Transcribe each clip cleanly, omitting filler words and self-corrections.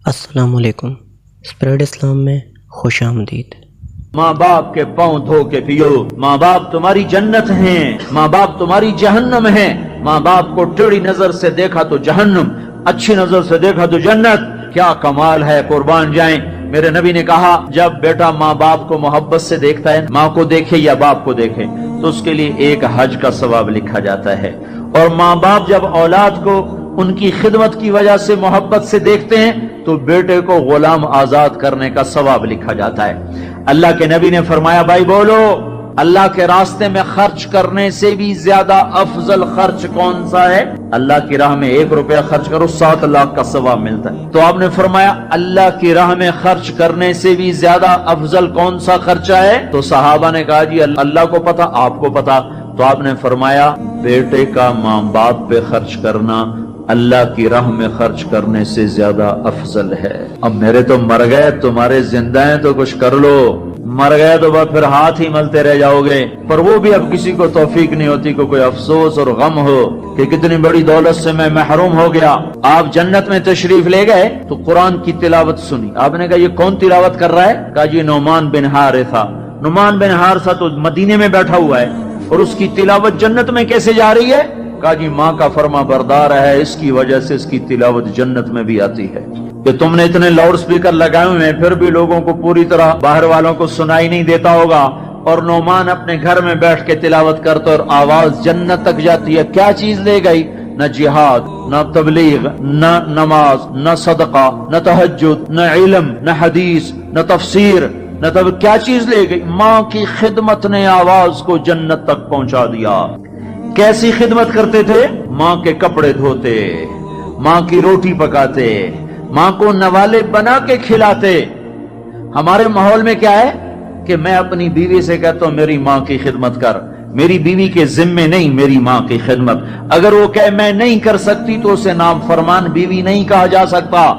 السلام علیکم، اسپریڈ اسلام میں خوش آمدید۔ ماں باپ کے پاؤں دھو کے پیو، ماں باپ تمہاری جنت ہیں، ماں باپ تمہاری جہنم ہیں۔ ماں باپ کو ٹیڑھی نظر سے دیکھا تو جہنم، اچھی نظر سے دیکھا تو جنت۔ کیا کمال ہے، قربان جائیں۔ میرے نبی نے کہا جب بیٹا ماں باپ کو محبت سے دیکھتا ہے، ماں کو دیکھے یا باپ کو دیکھے، تو اس کے لیے ایک حج کا ثواب لکھا جاتا ہے۔ اور ماں باپ جب اولاد کو ان کی خدمت کی وجہ سے محبت سے دیکھتے ہیں تو بیٹے کو غلام آزاد کرنے کا ثواب لکھا جاتا ہے۔ اللہ کے نبی نے فرمایا، بھائی بولو، اللہ کے راستے میں خرچ کرنے سے بھی زیادہ افضل خرچ کون سا ہے؟ اللہ کی راہ میں 1 روپیہ خرچ کرو 7 لاکھ کا ثواب ملتا ہے۔ تو آپ نے فرمایا اللہ کی راہ میں خرچ کرنے سے بھی زیادہ افضل کون سا خرچہ ہے؟ تو صحابہ نے کہا جی اللہ کو پتا، آپ کو پتا۔ تو آپ نے فرمایا بیٹے کا ماں باپ پہ خرچ کرنا اللہ کی راہ میں خرچ کرنے سے زیادہ افضل ہے۔ اب میرے تو مر گئے، تمہارے زندہ ہیں تو کچھ کر لو، مر گئے تو بس پھر ہاتھ ہی ملتے رہ جاؤ گے۔ پر وہ بھی اب کسی کو توفیق نہیں ہوتی کہ کوئی افسوس اور غم ہو کہ کتنی بڑی دولت سے میں محروم ہو گیا۔ آپ جنت میں تشریف لے گئے تو قرآن کی تلاوت سنی۔ آپ نے کہا یہ کون تلاوت کر رہا ہے؟ کہا جی نعمان بن حارثہ۔ نعمان بن حارثہ تو مدینے میں بیٹھا ہوا ہے اور اس کی تلاوت جنت میں کیسے جا رہی ہے؟ کہا جی ماں کا فرما بردار ہے، اس کی وجہ سے اس کی تلاوت جنت میں بھی آتی ہے۔ کہ تم نے اتنے لاؤڈ سپیکر لگائے ہوئے ہیں پھر بھی لوگوں کو پوری طرح باہر والوں کو سنائی نہیں دیتا ہوگا، اور نعمان اپنے گھر میں بیٹھ کے تلاوت کرتا اور آواز جنت تک جاتی ہے۔ کیا چیز لے گئی؟ نہ جہاد، نہ تبلیغ، نہ نماز، نہ صدقہ، نہ تہجد، نہ علم، نہ حدیث، نہ تفسیر، نہ کیا چیز لے گئی؟ ماں کی خدمت نے آواز کو جنت تک پہنچا دیا۔ کیسی خدمت کرتے تھے؟ ماں کے کپڑے دھوتے، ماں کی روٹی پکاتے، ماں کو نوالے بنا کے کھلاتے۔ ہمارے ماحول میں کیا ہے کہ میں اپنی بیوی سے کہتا ہوں میری ماں کی خدمت کر، میری بیوی کے ذمے نہیں میری ماں کی خدمت۔ اگر وہ کہے میں نہیں کر سکتی تو اسے نافرمان بیوی نہیں کہا جا سکتا۔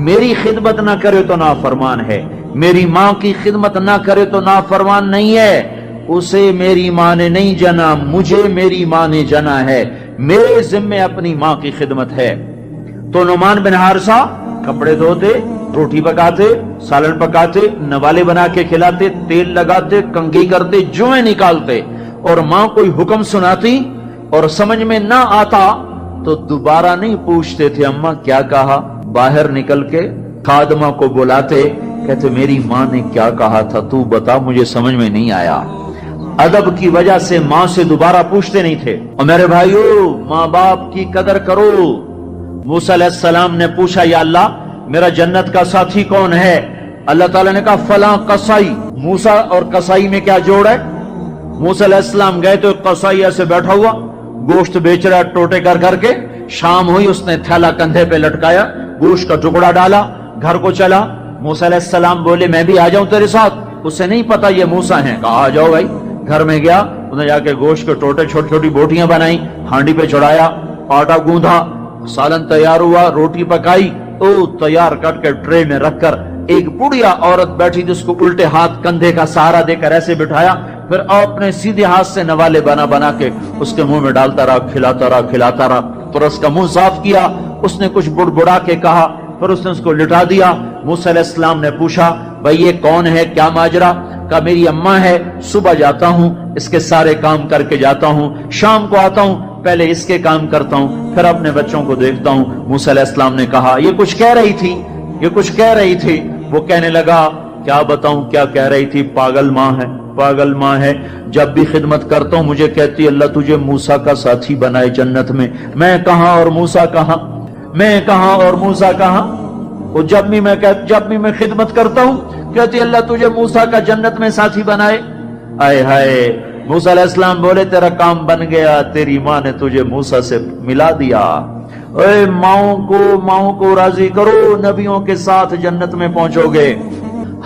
میری خدمت نہ کرے تو نافرمان ہے، میری ماں کی خدمت نہ کرے تو نافرمان نہیں ہے۔ اسے میری ماں نے نہیں جنا، مجھے میری ماں نے جنا ہے، میرے ذمے اپنی ماں کی خدمت ہے۔ تو نعمان بن حارثہ کپڑے دھوتے، روٹی پکاتے، سالن پکاتے، نوالے بنا کے کھلاتے، تیل لگاتے، کنگھی کرتے، جوئیں نکالتے، اور ماں کوئی حکم سناتی اور سمجھ میں نہ آتا تو دوبارہ نہیں پوچھتے تھے اماں کیا کہا، باہر نکل کے خادمہ کو بلاتے، کہتے میری ماں نے کیا کہا تھا تو بتا، مجھے سمجھ میں نہیں آیا۔ ادب کی وجہ سے ماں سے دوبارہ پوچھتے نہیں تھے۔ اور میرے بھائیو، ماں باپ کی قدر کرو۔ موسیٰ علیہ السلام نے پوچھا یا اللہ میرا جنت کا ساتھی کون ہے؟ اللہ تعالیٰ نے کہا فلاں قصائی۔ موسیٰ اور قصائی میں کیا جوڑ ہے؟ موسیٰ علیہ السلام گئے تو قصائی ایسے بیٹھا ہوا گوشت بیچ رہا ٹوٹے کر کر کے۔ شام ہوئی، اس نے تھیلا کندھے پہ لٹکایا، گوشت کا ٹکڑا ڈالا، گھر کو چلا۔ موسیٰ علیہ السلام بولے میں بھی آ جاؤں تیرے ساتھ؟ اسے نہیں پتا یہ موسیٰ ہیں۔ کہا آ جاؤ بھائی۔ گھر میں گیا، انہوں نے جا کے گوشت کے ٹوٹے چھوٹی چھوٹی بوٹیاں بنائی، ہانڈی پہ چڑھایا، آٹا گوندھا، سالن تیار ہوا، روٹی پکائی، تیار کر کے ٹرے میں رکھ کر ایک بڑھیا عورت بیٹھی جس کو الٹے ہاتھ کندھے کا سہارا دے کر ایسے بٹھایا، پھر اپنے سیدھے ہاتھ سے نوالے بنا بنا کے اس کے منہ میں ڈالتا رہا، کھلاتا رہا کھلاتا رہا، پھر اس کا منہ صاف کیا۔ اس نے کچھ بڑبڑا کے کہا، پھر اس نے اس کو لٹا دیا۔ موسیٰ علیہ السلام نے پوچھا بھائی یہ کون ہے، کیا ماجرا؟ کہا میری اماں ہے، صبح جاتا ہوں اس کے سارے کام کر کے جاتا ہوں، شام کو آتا ہوں پہلے اس کے کام کرتا ہوں پھر اپنے بچوں کو دیکھتا ہوں۔ موسیٰ علیہ السلام نے کہا یہ کچھ کہہ رہی تھی، یہ کچھ کہہ رہی تھی۔ وہ کہنے لگا کیا بتاؤں کیا کہہ رہی تھی؟ پاگل ماں ہے، پاگل ماں ہے، جب بھی خدمت کرتا ہوں مجھے کہتی اللہ تجھے موسیٰ کا ساتھی بنائے جنت میں۔ میں کہاں اور موسیٰ کہاں، میں کہاں اور موسیٰ کہاں؟ وہ جب بھی میں خدمت کرتا ہوں کہتی اللہ تجھے موسیٰ کا جنت میں ساتھی بنائے۔ آئے ہائے، موسیٰ علیہ السلام بولے تیرا کام بن گیا، تیری ماں نے تجھے موسیٰ سے ملا دیا۔ اے ماؤں کو راضی کرو، نبیوں کے ساتھ جنت میں پہنچو گے۔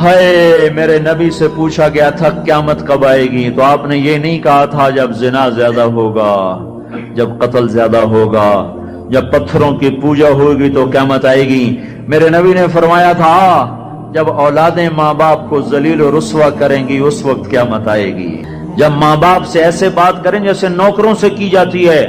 ہائے، میرے نبی سے پوچھا گیا تھا قیامت کب آئے گی تو آپ نے یہ نہیں کہا تھا جب زنا زیادہ ہوگا، جب قتل زیادہ ہوگا، جب پتھروں کی پوجا ہوگی تو قیامت آئے گی۔ میرے نبی نے فرمایا تھا جب اولادیں ماں باپ کو ذلیل و رسوا کریں گی اس وقت قیامت آئے گی۔ جب ماں باپ سے ایسے بات کریں جیسے نوکروں سے کی جاتی ہے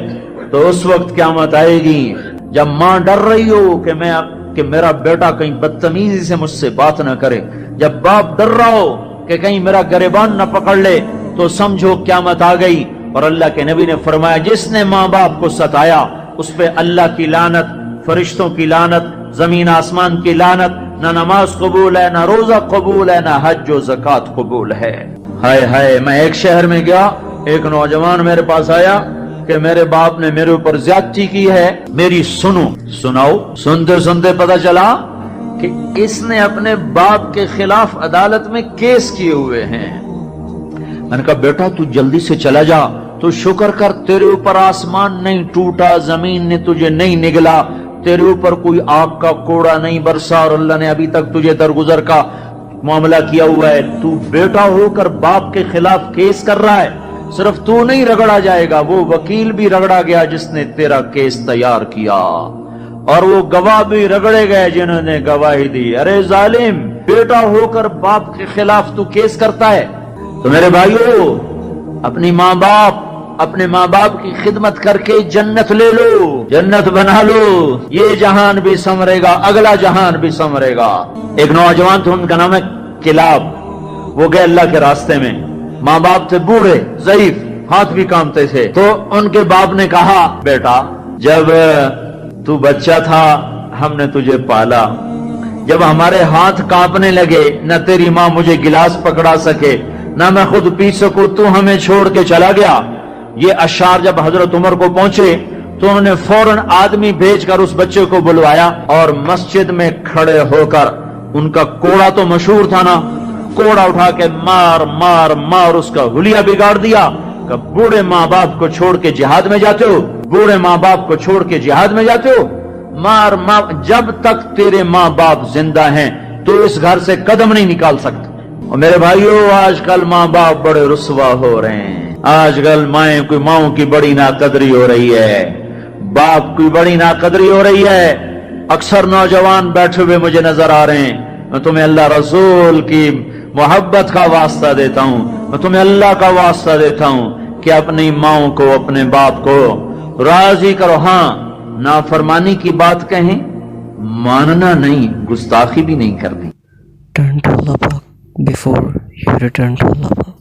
تو اس وقت قیامت آئے گی۔ جب ماں ڈر رہی ہو کہ میں کہ میرا بیٹا کہیں بدتمیزی سے مجھ سے بات نہ کرے. جب باپ ڈر رہا ہو کہ کہیں میرا گریبان نہ پکڑ لے تو سمجھو قیامت آ گئی. اور اللہ کے نبی نے فرمایا جس نے ماں باپ کو ستایا اس پہ اللہ کی لعنت, فرشتوں کی لعنت, زمین آسمان کی لعنت, نہ نماز قبول ہے, نہ روزہ قبول ہے, نہ حج و زکوٰۃ قبول ہے. ہائے ہائے, میں ایک شہر میں گیا, ایک نوجوان میرے پاس آیا کہ میرے باپ نے میرے اوپر زیادتی کی ہے, میری سناؤ. سنتے سنتے پتا چلا کہ اس نے اپنے باپ کے خلاف عدالت میں کیس کیے ہوئے ہیں. میں نے کہا بیٹا تو جلدی سے چلا جا, تو شکر کر تیرے اوپر آسمان نہیں ٹوٹا, زمین نے تجھے نہیں نگلا, تیرے اوپر کوئی آگ کا کوڑا نہیں برسا, اور اللہ نے ابھی تک تجھے درگزر کا معاملہ کیا ہوا ہے. تو بیٹا ہو کر باپ کے خلاف کیس کر رہا ہے. صرف تو نہیں رگڑا جائے گا, وہ وکیل بھی رگڑا گیا جس نے تیرا کیس تیار کیا, اور وہ گواہ بھی رگڑے گئے جنہوں نے گواہی دی. ارے ظالم, بیٹا ہو کر باپ کے خلاف تو کیس کرتا ہے. تو میرے بھائیو, اپنے ماں باپ کی خدمت کر کے جنت لے لو, جنت بنا لو. یہ جہان بھی سنورے گا, اگلا جہان بھی سنورے گا. ایک نوجوان تھے, ان کا نام ہے کلاب. وہ گئے اللہ کے راستے میں, ماں باپ تھے بوڑھے, ضعیف, ہاتھ بھی کامتے تھے. تو ان کے باپ نے کہا بیٹا جب تو بچہ تھا ہم نے تجھے پالا, جب ہمارے ہاتھ کانپنے لگے, نہ تیری ماں مجھے گلاس پکڑا سکے, نہ میں خود پی سکوں, تو ہمیں چھوڑ کے چلا گیا. یہ اشعار جب حضرت عمر کو پہنچے تو انہوں نے فوراً آدمی بھیج کر اس بچے کو بلوایا, اور مسجد میں کھڑے ہو کر, ان کا کوڑا تو مشہور تھا نا, کوڑا اٹھا کے مار مار مار اس کا حلیہ بگاڑ دیا. کہ بوڑھے ماں باپ کو چھوڑ کے جہاد میں جاتے ہو, بوڑھے ماں باپ کو چھوڑ کے جہاد میں جاتے ہو, مار مار, جب تک تیرے ماں باپ زندہ ہیں تو اس گھر سے قدم نہیں نکال سکتے. اور میرے بھائیو, آج کل ماں باپ بڑے رسوا ہو رہے ہیں. آج کل ماؤں کی بڑی ناقدری ہو رہی ہے, باپ کی بڑی ناقدری ہو رہی ہے. اکثر نوجوان بیٹھے ہوئے مجھے نظر آ رہے ہیں. میں تمہیں اللہ رسول کی محبت کا واسطہ دیتا ہوں, میں تمہیں اللہ کا واسطہ دیتا ہوں کہ اپنی ماؤں کو, اپنے باپ کو راضی کرو. ہاں, نافرمانی کی بات کہیں, ماننا نہیں, گستاخی بھی نہیں کرنی. Turn to Allah before you return to Allah.